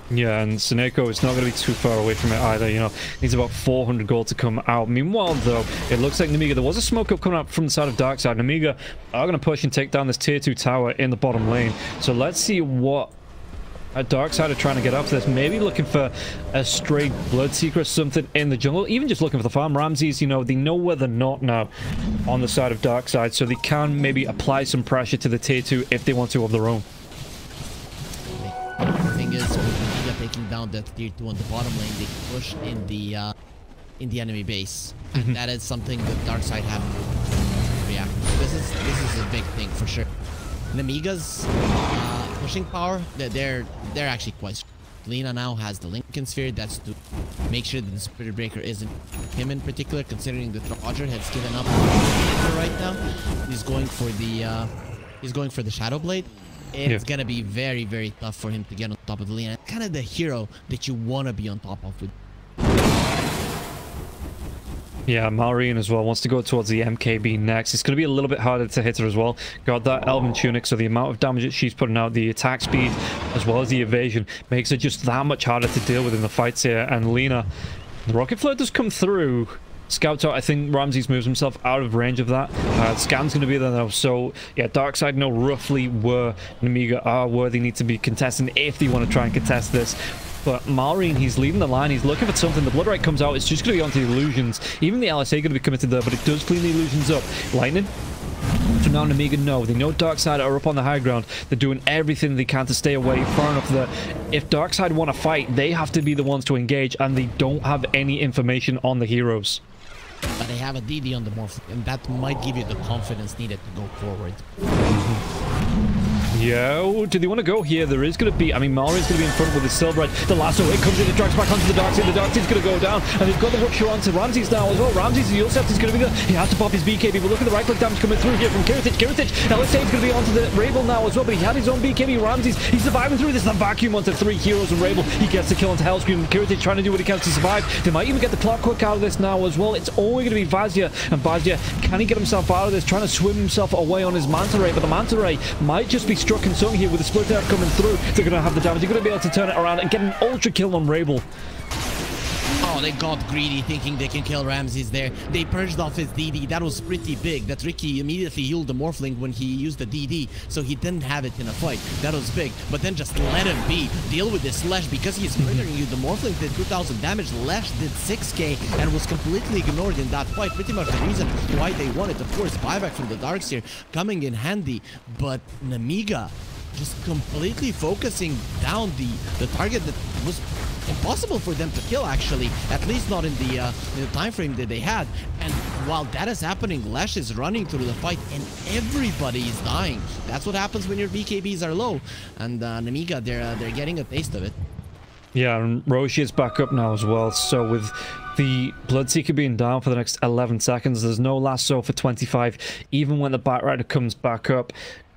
Yeah, and Soneko is not going to be too far away from it either, you know. Needs about 400 gold to come out. Meanwhile, though, it looks like Nemiga, there was a smoke up coming up from the side of Darkside. Nemiga are going to push and take down this tier 2 tower in the bottom lane. So let's see what Darkside are trying to get up to this. Maybe looking for a stray Bloodseeker or something in the jungle. Even just looking for the farm. Ramses, you know, they know where they're not now on the side of Darkside. So they can maybe apply some pressure to the tier 2 if they want to of their own. The thing is, with Nemiga taking down that tier 2 on the bottom lane, they push in the enemy base, and that is something that Darkside haven't reacted to. This is a big thing for sure. Nemiga's pushing power, they're actually quite strong. Lina now has the Lincoln Sphere. That's to make sure that the Spirit Breaker isn't him in particular, considering that Roger has given up right now. He's going for the Shadow Blade. It's gonna be very, very tough for him to get on top of the Lina. Kind of the hero that you want to be on top of with. Yeah, Malrine as well wants to go towards the MKB next. It's going to be a little bit harder to hit her as well. Got that Elven Tunic, so the amount of damage that she's putting out, the attack speed, as well as the evasion, makes it just that much harder to deal with in the fights here. And Lina, the Rocket Flare does come through. Scout out, I think Ramses moves himself out of range of that. Scan's going to be there now. So, yeah, Darkside know roughly where Nemiga are, where they need to be contesting if they want to try and contest this. But Malrine, he's leading the line. He's looking for something. The Bloodright comes out. It's just going to be onto the illusions. Even the LSA going to be committed there, but it does clean the illusions up. Lightning. So now Nemiga know. They know Darkside are up on the high ground. They're doing everything they can to stay away far enough that if Darkside want to fight, they have to be the ones to engage, and they don't have any information on the heroes. But they have a DD on the Morph, and that might give you the confidence needed to go forward. Yo, do they want to go here? There is going to be, I mean, Malrine's going to be in front with the Silverite. The lasso, it comes in, it drags back onto the Darkside. The Darkside's going to go down, and they've got the rupture onto Ramses now as well. Ramses, the Ulcept is going to be there. He has to pop his BKB, but look at the right-click damage coming through here from Kiritich. LSA is going to be onto the Rabel now as well, but he had his own BKB. Ramses, he's surviving through this. The vacuum onto 3 heroes and Rabel. He gets the kill onto Hellscream. Kiritich trying to do what he can to survive. They might even get the Clockwork out of this now as well. It's only going to be Vazia, and Vazia, can he get himself out of this? Trying to swim himself away on his Manta Ray, but the Manta Ray might just be struck and sung here with the split out coming through. They're going to have the damage. They're going to be able to turn it around and get an ultra kill on Rabel. Oh Oh, they got greedy, thinking they can kill Ramses there. They purged off his DD. That was pretty big. That Ricky immediately healed the Morphling when he used the DD, so he didn't have it in a fight. That was big. But then just let him be. Deal with this Lesh because he's murdering you. The Morphling did 2,000 damage. Lesh did 6k and was completely ignored in that fight. Pretty much the reason why they won it. Of course, buyback from the Darkseer coming in handy. But Nemiga just completely focusing down the target that was impossible for them to kill, actually, at least not in the time frame that they had. And while that is happening, Lesh is running through the fight and everybody is dying. That's what happens when your BKBs are low, and Nemiga, they're getting a taste of it. Yeah, and Roshi is back up now as well, so with the Bloodseeker being down for the next 11 seconds, there's no lasso for 25, even when the Batrider comes back up.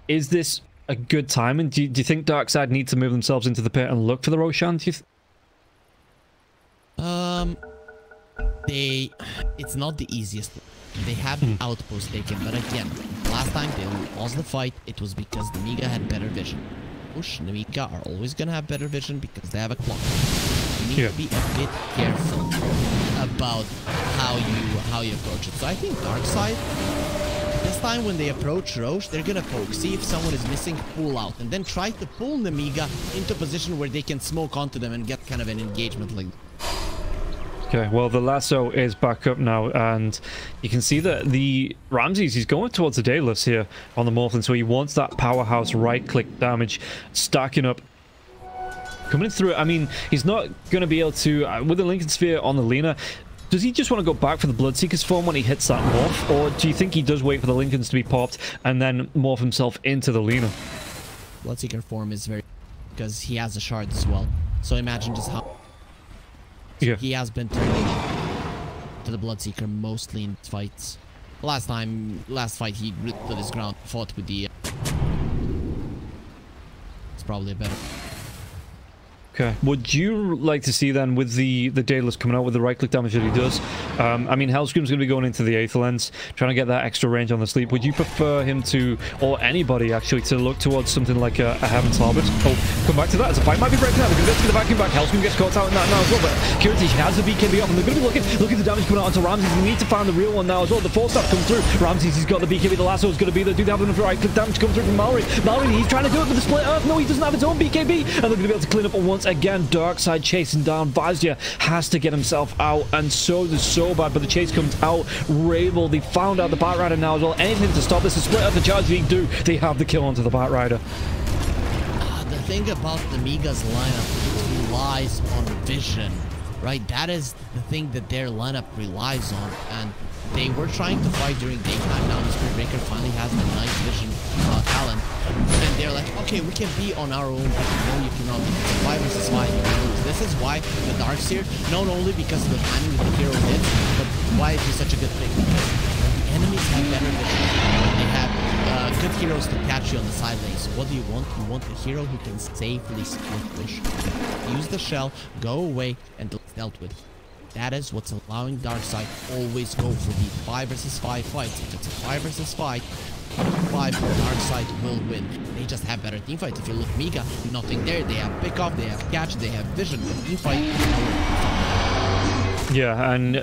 Is this a good time? And do you think Darkside need to move themselves into the pit and look for the Roshan? Do you it's not the easiest. They have the outpost taken, but again, last time they lost the fight, it was because Nemiga had better vision. Nemiga are always gonna have better vision because they have a clock. You need to be a bit careful about how you approach it. So I think Darkside, this time when they approach Roche, they're gonna poke, see if someone is missing, pull out, and then try to pull Nemiga into a position where they can smoke onto them and get kind of an engagement like. Okay, well, the lasso is back up now, and you can see that the Ramses, he's going towards the Daedalus here on the Morphin, so he wants that powerhouse right-click damage stacking up. Coming through, I mean, he's not going to be able to, with the Lincoln Sphere on the Lina, does he just want to go back for the Bloodseeker's form when he hits that morph, or do you think he does wait for the Lincolns to be popped and then morph himself into the Lina? Bloodseeker form is very, because he has a shard as well, so imagine just how... Yeah. He has been turning to the Bloodseeker mostly in fights. Last fight he stood his ground, fought with the... It's probably a better... Okay. Would you like to see then with the Daedalus coming out with the right-click damage that he does? I mean, Hellscream's going to be going into the Aether Lens, trying to get that extra range on the sleep. Would you prefer him to, or anybody actually, to look towards something like a Heaven's Harvest? Oh, come back to that as a fight might be breaking out. We're going to get to the vacuum back. Hellscream gets caught out in that now as well, but Kiritish has the BKB off, and they're going to be looking at the damage coming out onto Ramses. We need to find the real one now as well. The 4-star comes through. Ramses, he's got the BKB. The lasso is going to be there. Do they have enough right-click damage come through from Mallory? Mallory, he's trying to do it with the split earth. No, he doesn't have his own BKB, and they're going to be able to clean up once again. Darkside chasing down. Vazia has to get himself out, and so does Sobad, but the chase comes out. Rabel, they found out the Batrider now as well. Anything to stop this. The split up the charge they do. They have the kill onto the Batrider. The thing about Nemiga's lineup, it relies on vision, right? That is the thing that their lineup relies on, and they were trying to fight during daytime. Now the Spirit Breaker finally has the night vision talent, and they're like, okay, we can be on our own, but no, you cannot. It's 5 versus 5. This is why the Darkseer, not only because of the timing that the hero hits, but why it is such a good thing, because the enemies have better vision. They have good heroes to catch you on the side lanes. What do you want? You want a hero who can safely split push. Use the shell, go away, and it's dealt with. That is what's allowing Darkside always go for the 5 versus 5 fights. If it's a 5 versus 5, 5 Darkside will win. They just have better teamfights. If you look Nemiga, nothing there. They have pick off, they have catch, they have vision. The teamfight. Yeah, and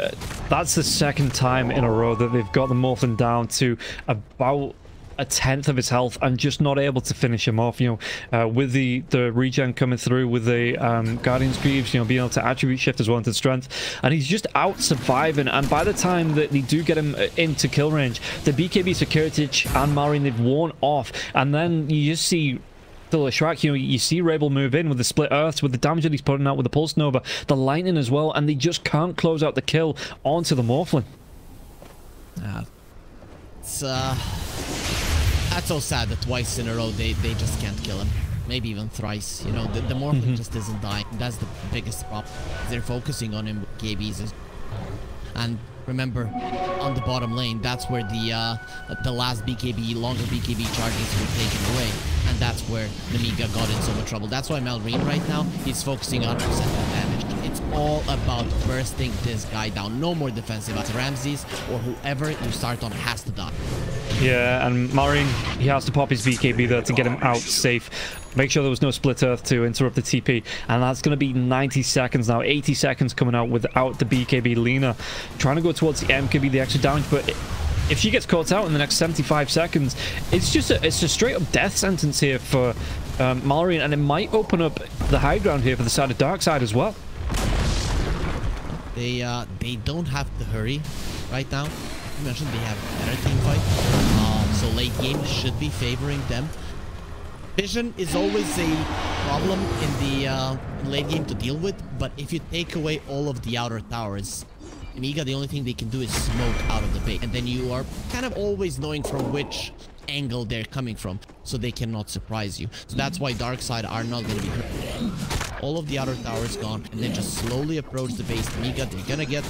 that's the second time in a row that they've got the Morphin down to about a 10th of his health and just not able to finish him off. You know, with the regen coming through, with the Guardian's Greaves, you know, being able to attribute shift as well into strength, and he's just out surviving. And by the time that they do get him into kill range, the BKB Securitage and Marine, they've worn off, and then you just see the Shrek, you know, you see Rabel move in with the split earths, with the damage that he's putting out with the Pulse Nova, the lightning as well, and they just can't close out the kill onto the Morphling. That's so sad that twice in a row they just can't kill him. Maybe even thrice. You know, the Morphling just isn't dying. That's the biggest problem. They're focusing on him with KBs. And remember, on the bottom lane, that's where the last BKB, longer BKB charges were taken away. And that's where Nemiga got in so much trouble. That's why Malrine right now, he's focusing on percent damage. It's all about bursting this guy down. No more defensive. Ramses or whoever you start on has to die. Yeah, and Malrine, he has to pop his BKB there to get him out safe. Make sure there was no split earth to interrupt the TP. And that's going to be 90 seconds now. 80 seconds coming out without the BKB. Lina trying to go towards the MKB, the extra damage. But if she gets caught out in the next 75 seconds, it's a straight up death sentence here for Malrine. And it might open up the high ground here for the side of Darkside as well. They don't have to hurry right now. You mentioned they have better team fight. So late game should be favoring them. Vision is always a problem in the late game to deal with, but if you take away all of the outer towers, Nemiga, the only thing they can do is smoke out of the base, and then you are kind of always knowing from which angle they're coming from, so they cannot surprise you. So that's why Darkside are not going to be hurt. All of the outer towers gone, and then just slowly approach the base. Nemiga, they're gonna get,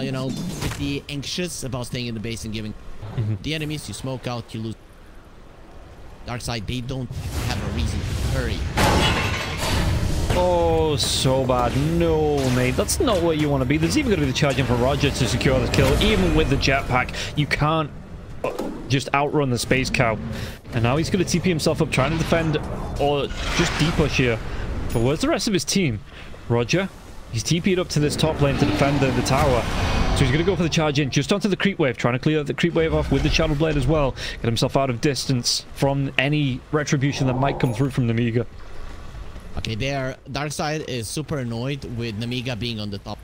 you know, pretty anxious about staying in the base and giving the enemies. You smoke out, you lose. Darkside, they don't have a reason to hurry. Oh, so bad. No, mate. That's not what you want to be. There's even going to be the charging for Roger to secure the kill. Even with the jetpack, you can't just outrun the Space Cow. And now he's going to TP himself up, trying to defend or just depush here. But where's the rest of his team? Roger, he's TP'd up to this top lane to defend the tower. So he's going to go for the charge in just onto the creep wave, trying to clear the creep wave off with the Shadow Blade as well. Get himself out of distance from any retribution that might come through from Nemiga. Okay, Darkside is super annoyed with Nemiga being on the top.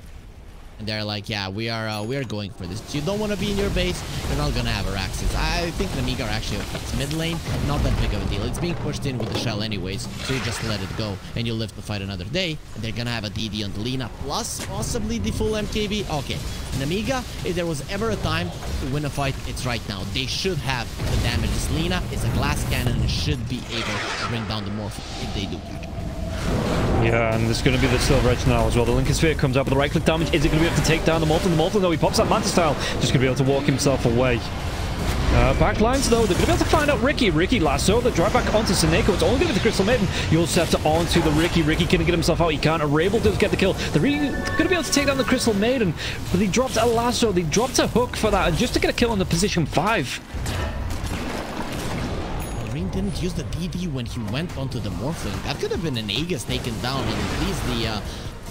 And they're like, yeah, we are going for this. You don't want to be in your base, you're not gonna have Araxes. I think Nemiga actually affects mid lane, not that big of a deal. It's being pushed in with the shell anyways, so you just let it go and you live to fight another day. And they're gonna have a DD on the Lina, plus possibly the full MKB. Okay, Nemiga, if there was ever a time to win a fight, it's right now. They should have the damage. This Lina is a glass cannon and should be able to bring down the Morph if they do catch it. Yeah, and there's going to be the Silver Edge now as well. The Lincoln Sphere comes out with the right-click damage. Is it going to be able to take down the Morphin? The Morphin, though, he pops that Manta style. Just going to be able to walk himself away. Backlines, though, they're going to be able to find out Ricky. Ricky lasso, the drive back onto Seneko. It's only going to be the Crystal Maiden. You'll set it onto the Ricky. Ricky can get himself out. He can't. Rabel does get the kill. They're really going to be able to take down the Crystal Maiden. But they dropped a lasso. They dropped a hook for that. And just to get a kill on the position 5. Didn't use the DD when he went onto the Morphling. That could have been an Aegis taken down and at least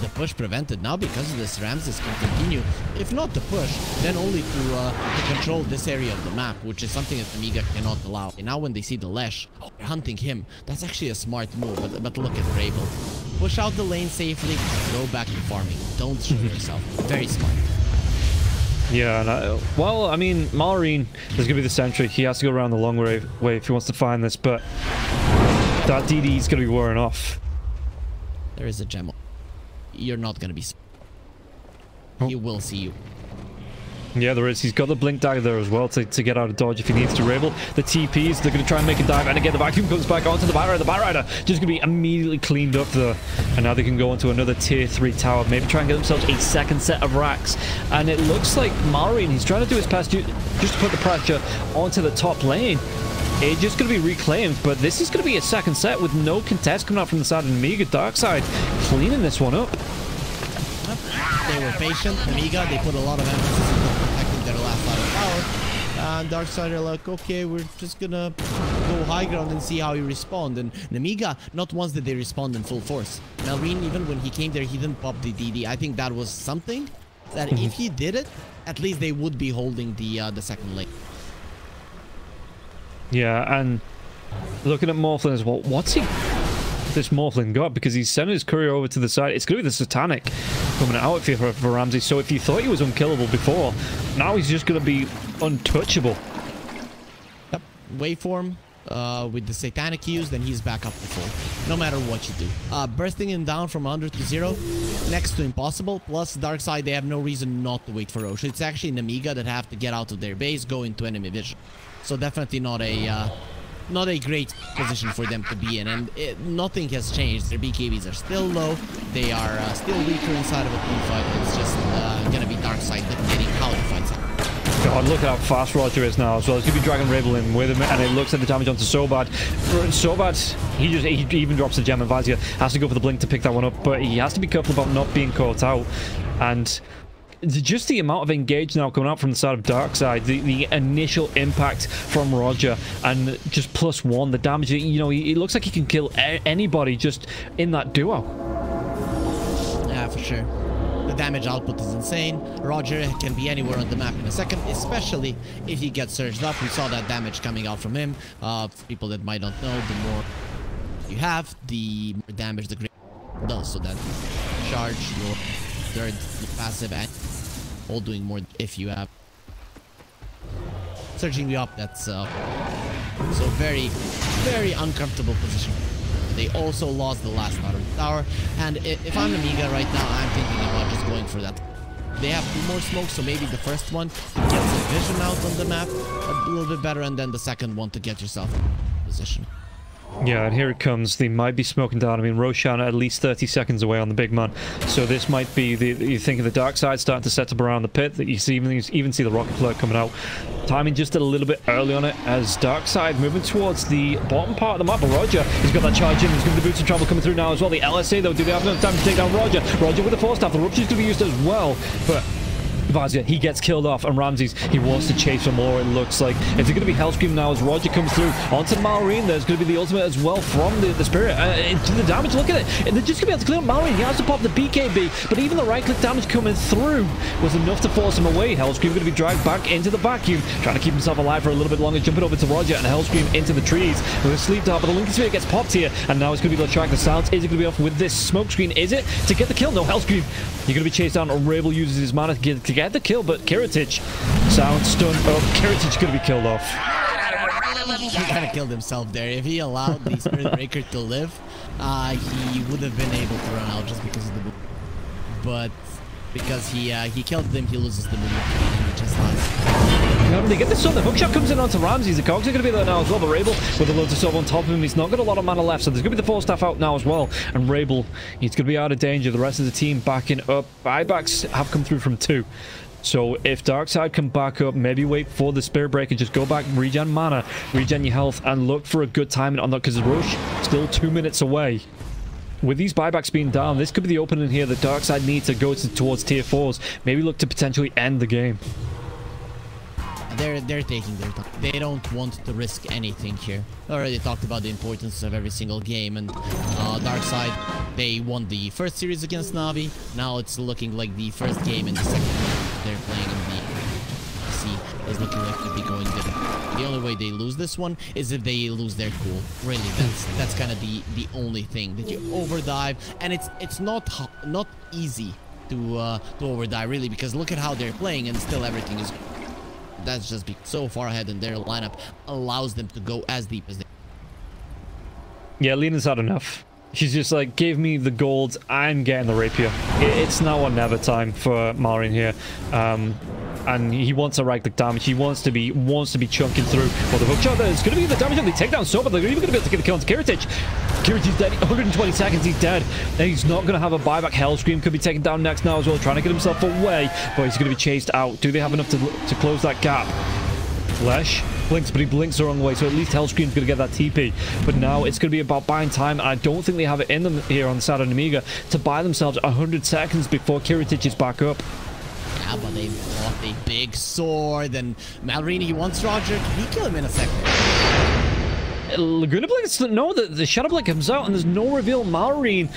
the push prevented. Now because of this, Ramses can continue, if not the push, then only to control this area of the map, which is something that Nemiga cannot allow. And now when they see the Lesh, they're hunting him. That's actually a smart move, but look at Rabel. Push out the lane safely, go back to farming. Don't shoot yourself. Very smart. Yeah, and well, I mean, Malrine is going to be the sentry. He has to go around the long way if he wants to find this, but that DD is going to be wearing off. There is a gem. You're not going to be... He will see you. Yeah, there is. He's got the blink dagger there as well to get out of dodge if he needs to. Rabel, the TPs, they're going to try and make a dive, and again the vacuum comes back onto the Batrider. The Batrider just going to be immediately cleaned up there, and now they can go into another tier 3 tower, maybe try and get themselves a second set of racks. And it looks like Malrine, he's trying to do his best just to put the pressure onto the top lane. It's just going to be reclaimed, but this is going to be a second set with no contest coming out from the side of Nemiga. Darkside cleaning this one up. They were patient. Nemiga, they put a lot of emphasis on protecting their last side of power. And Darkside are like, okay, we're just gonna go high ground and see how you respond. And Nemiga, not once did they respond in full force. Malrine, even when he came there, he didn't pop the DD. I think that was something that if he did it, at least they would be holding the second lane. Yeah, and looking at Morphlin as well, what's this Morphlin got? Because he's sending his courier over to the side. It's going to be the Satanic coming out for Ramsey. So if you thought he was unkillable before, now he's just going to be untouchable. Yep. Waveform with the Satanic use, then he's back up to full, no matter what you do. Bursting him down from 100 to 0, next to impossible. Plus Darkside, they have no reason not to wait for Roche. It's actually Nemiga that have to get out of their base, go into enemy vision. So definitely not a great position for them to be in, and nothing has changed. Their BKBs are still low. They are still weaker inside of a team fight. It's just gonna be Darkside dictating how the fight's out. God, look at how fast Roger is now as well. He's going to be dragging Rabel in with him, and it looks like the damage onto Sobad. Sobad, he even drops the gem, and Vazia has to go for the blink to pick that one up, but he has to be careful about not being caught out. And just the amount of engage now coming out from the side of Darkside, the initial impact from Roger, and just +1, the damage, you know, he looks like he can kill anybody just in that duo. Yeah, for sure. The damage output is insane. Roger can be anywhere on the map in a second, especially if he gets surged up. We saw that damage coming out from him. For people that might not know, the more you have, the more damage the greater it does. So that charge, your third, your passive, and all doing more if you have surging you up. That's so very, very uncomfortable position. They also lost the last part of the tower, and if I'm Nemiga right now, I'm thinking about just going for that. They have 2 more smokes, so maybe the first one to get some vision out on the map a little bit better, and then the second one to get yourself in position. Yeah, and here it comes. They might be smoking down. I mean, Roshan at least 30 seconds away on the big man. So this might be you think of the dark side starting to set up around the pit. That you see, even see the rocket flirt coming out. Timing just a little bit early on it as Darkside moving towards the bottom part of the map. But Roger, he's got that charge in. He's got the boots of travel coming through now as well. The LSA though, do they have enough time to take down Roger? Roger with the force staff. The rupture's going to be used as well, but Vazia, he gets killed off, and Ramses, he wants to chase for more, it looks like. It's going to be Hellscream now as Roger comes through onto Malrine. There's going to be the ultimate as well from the Spirit. Into the damage, look at it. And they're just going to be able to clear up Malrine. He has to pop the BKB, but even the right-click damage coming through was enough to force him away. Hellscream going to be dragged back into the vacuum, trying to keep himself alive for a little bit longer, jumping over to Roger, and Hellscream into the trees with a sleep dart, but the Lincoln Sphere gets popped here, and now it's going to be able to track the sounds. Is it going to be off with this smoke screen? Is it to get the kill? No, Hellscream, you're going to be chased down, and Rabel uses his mana to get the kill, but Kiritich, sound stun up. Kiritich is going to be killed off. He kind of killed himself there. If he allowed the Spirit Breaker to live, he would have been able to run out just because of the move. But because he killed them, he loses the move, which is nice. They get the stun. The hookshot comes in onto Ramses. The cogs are going to be there now as well. But Rabel with a load of stuff on top of him. He's not got a lot of mana left, so there's going to be the force staff out now as well. And Rabel, he's going to be out of danger. The rest of the team backing up. Buybacks have come through from 2. So if Darkside can back up, maybe wait for the Spirit Breaker, just go back, regen mana, regen your health, and look for a good timing on that, because Roche still 2 minutes away. With these buybacks being down, this could be the opening here that Darkside need to go towards tier 4s. Maybe look to potentially end the game. They're taking their time. They don't want to risk anything here. I already talked about the importance of every single game, and Darkside, they won the first series against Navi. Now it's looking like the first game in the second they're playing in the DPC is looking like to be going good. The only way they lose this one is if they lose their cool. Really, that's kind of the only thing, that you overdive, and it's not easy to overdive really, because look at how they're playing and still everything is. That's just so far ahead, and their lineup allows them to go as deep as they. Yeah, Lena's had enough. She's just like, give me the gold, I'm getting the rapier. It's now or never time for Malrine here. And he wants a right-click damage. He wants to be chunking through. Well, the hookshot there is going to be the damage on the takedown. So, but they're even going to be able to get the kill onto Kiritich. Kiritich's dead. 120 seconds, he's dead. And he's not going to have a buyback. Hellscream could be taken down next now as well, trying to get himself away. But he's going to be chased out. Do they have enough to close that gap? Flesh blinks, but he blinks the wrong way, so at least Hellscream's going to get that TP. But now it's going to be about buying time, and I don't think they have it in them here on the side of Nemiga to buy themselves 100 seconds before Kiritich is back up. Yeah, but they bought a big sword, and Malrini wants Roger. Can he kill him in a second? Laguna Blink, no, the Shadow Blink comes out, and there's no reveal. Malrine,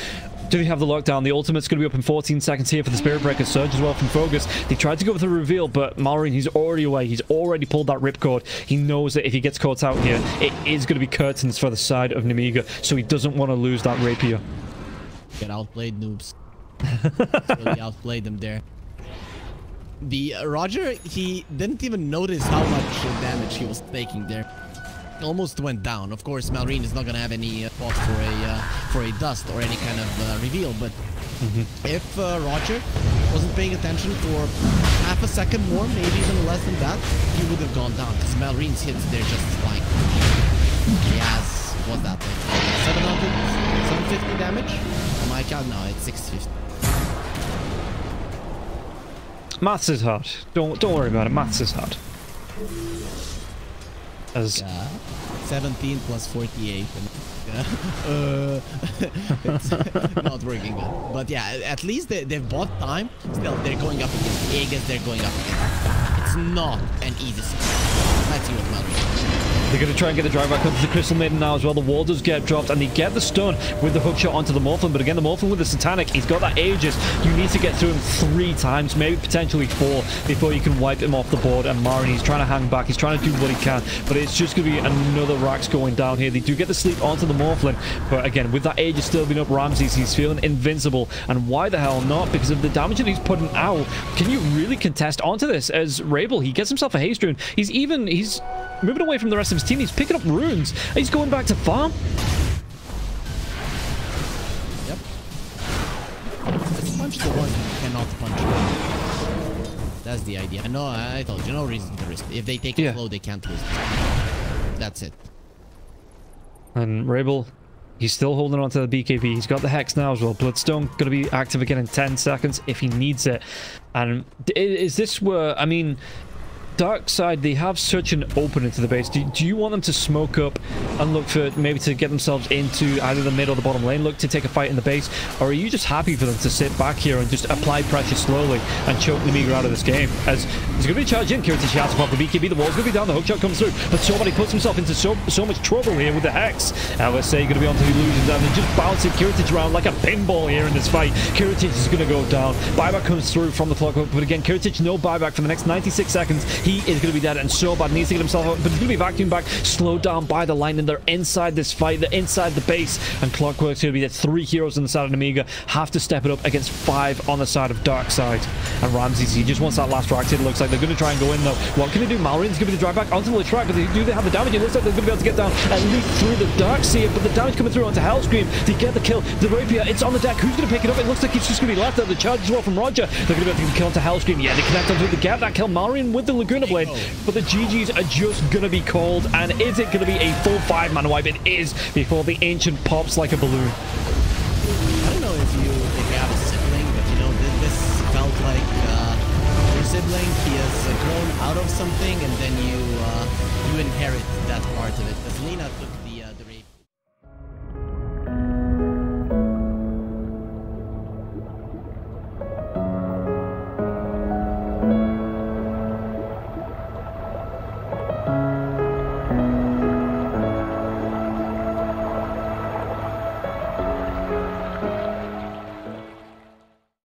do they have the lockdown? The ultimate's going to be up in 14 seconds here for the Spirit Breaker surge as well from Focus. They tried to go for the reveal, but Malrine, he's already away. He's already pulled that ripcord. He knows that if he gets caught out here, it is going to be curtains for the side of Nemiga, so he doesn't want to lose that rapier. Get outplayed, noobs. Really outplayed them there. The Roger, he didn't even notice how much damage he was taking there. Almost went down. Of course, Malrine is not going to have any thought for a dust or any kind of reveal, but if Roger wasn't paying attention for half a second more, maybe even less than that, he would have gone down, because Malrine's hits, they're just flying. He has, what's that, like 750 damage? On my count, no, it's 650. Maths is hard. Don't worry about it. Maths is hard. As 17 plus 48. It's not working good. But yeah, at least they've bought time. Still, they're going up against Aegis. They're going up against. It's not an easy situation. Let's see what matters. They're going to try and get the drive back onto the Crystal Maiden now as well. The wall does get dropped, and they get the stun with the hookshot onto the Morphin. But again, the Morphin with the Satanic, he's got that Aegis. You need to get through him 3 times, maybe potentially 4, before you can wipe him off the board. And Marin, he's trying to hang back. He's trying to do what he can. But it's just going to be another Rax going down here. They do get the sleep onto the Morphin. But again, with that Aegis still being up Ramses, he's feeling invincible. And why the hell not? Because of the damage that he's putting out. Can you really contest onto this? As Rabel, he gets himself a haste rune. He's moving away from the rest of his team. He's picking up runes. He's going back to farm. Yep. Let's punch the one who cannot punch. That's the idea. No, I told you, no reason to risk it. If they take it slow, they can't lose. That's it. And Rabel, he's still holding on to the BKB. He's got the Hex now as well. Bloodstone going to be active again in 10 seconds if he needs it. And is this where, I mean, Darkside, they have such an opening to the base. Do you want them to smoke up and look for maybe to get themselves into either the mid or the bottom lane, look to take a fight in the base? Or are you just happy for them to sit back here and just apply pressure slowly and choke Nemiga out of this game? As there's going to be a charge in, Kiritish has to pop the BKB, the wall's going to be down, the hookshot comes through, but somebody puts himself into so much trouble here with the Hex. LSA going to be on to the illusions, and they're just bouncing Kiritish around like a pinball here in this fight. Kiritish is going to go down. Buyback comes through from the clock, but again, Kiritish no buyback for the next 96 seconds. He is going to be dead, and so bad needs to get himself up, but he's going to be vacuumed back, slowed down by the line, and they're inside this fight, they're inside the base, and Clockwork's going to be there. 3 heroes on the side of Nemiga have to step it up against 5 on the side of Darkside. And Ramses, he just wants that last rack. It looks like they're going to try and go in though. What can they do? Malrin's going to be the drive back onto the track, but do they have the damage? It looks like they're going to be able to get down at least through the Darkseer, but the damage coming through onto Hellscream to get the kill. The Rapier, it's on the deck. Who's going to pick it up? It looks like it's just going to be left there. The charge as well from Roger. They're going to be able to kill onto Hellscream. Yeah, they connect onto the gap. That kill Malrin with the Laguna Blade, but the GGs are just going to be called. And is it going to be a full 5-man wipe? It is, before the Ancient pops like a balloon. I don't know if you have a sibling, but you know, this felt like your sibling, he has grown out of something, and then you inherit that part of it. Because Lena took